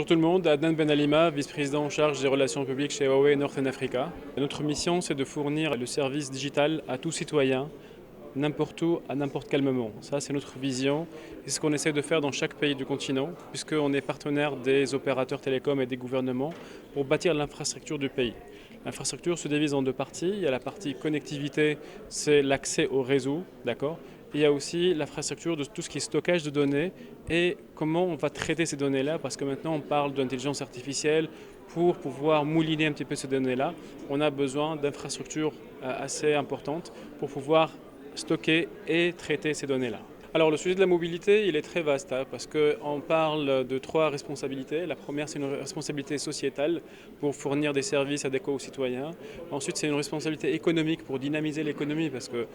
tout le monde, Adnan Ben Alima, vice-président en charge des relations publiques chez Huawei Northern Africa. Notre mission, c'est de fournir le service digital à tout citoyen, n'importe où, à n'importe quel moment. Ça, c'est notre vision. C'est ce qu'on essaie de faire dans chaque pays du continent, puisqu'on est partenaire des opérateurs télécoms et des gouvernements pour bâtir l'infrastructure du pays. L'infrastructure se divise en deux parties. Il y a la partie connectivité, c'est l'accès au réseau, d'accord ? Il y a aussi l'infrastructure de tout ce qui est stockage de données et comment on va traiter ces données-là, parce que maintenant on parle d'intelligence artificielle. Pour pouvoir mouliner un petit peu ces données-là, on a besoin d'infrastructures assez importantes pour pouvoir stocker et traiter ces données-là. Alors le sujet de la mobilité, il est très vaste parce qu'on parle de trois responsabilités. La première, c'est une responsabilité sociétale pour fournir des services adéquats aux citoyens. Ensuite, c'est une responsabilité économique pour dynamiser l'économie parce que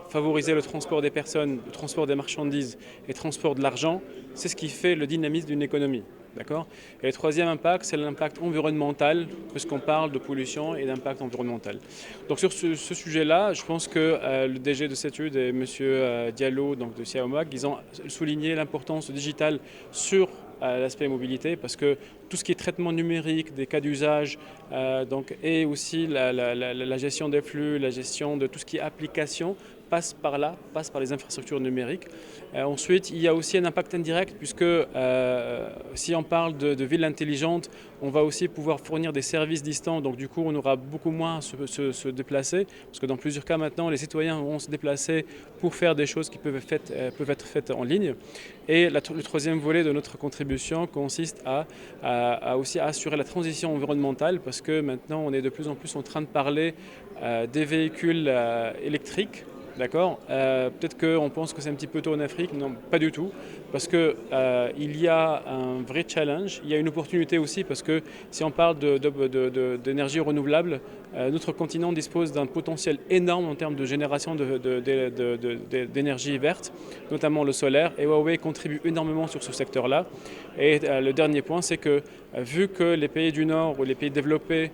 favoriser le transport des personnes, le transport des marchandises et le transport de l'argent, c'est ce qui fait le dynamisme d'une économie. D'accord ? Et le troisième impact, c'est l'impact environnemental, puisqu'on parle de pollution et d'impact environnemental. Donc sur ce sujet-là, je pense que le DG de CETUD et M. Diallo donc de Siaomag, ils ont souligné l'importance du digital sur l'aspect mobilité, parce que tout ce qui est traitement numérique, des cas d'usage, et aussi la gestion des flux, la gestion de tout ce qui est application, passe par là, passe par les infrastructures numériques. Ensuite, il y a aussi un impact indirect, puisque si on parle de villes intelligentes, on va aussi pouvoir fournir des services distants, donc du coup on aura beaucoup moins à se déplacer, parce que dans plusieurs cas maintenant, les citoyens vont se déplacer pour faire des choses qui peuvent être faites en ligne. Et le troisième volet de notre contribution consiste à aussi assurer la transition environnementale, parce que maintenant on est de plus en plus en train de parler des véhicules électriques. D'accord. Peut-être qu'on pense que c'est un petit peu tôt en Afrique, non, pas du tout, parce qu'il y a un vrai challenge, il y a une opportunité aussi, parce que si on parle d'énergie renouvelable, notre continent dispose d'un potentiel énorme en termes de génération d'énergie verte, notamment le solaire, et Huawei contribue énormément sur ce secteur-là. Et le dernier point, c'est que vu que les pays du Nord ou les pays développés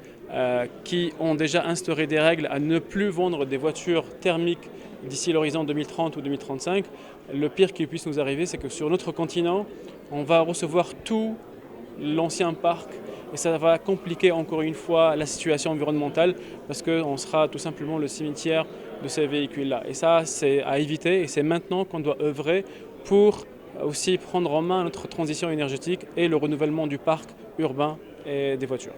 qui ont déjà instauré des règles à ne plus vendre des voitures thermiques d'ici l'horizon 2030 ou 2035, le pire qui puisse nous arriver, c'est que sur notre continent, on va recevoir tout l'ancien parc et ça va compliquer encore une fois la situation environnementale parce qu'on sera tout simplement le cimetière de ces véhicules-là. Et ça, c'est à éviter et c'est maintenant qu'on doit œuvrer pour aussi prendre en main notre transition énergétique et le renouvellement du parc urbain et des voitures.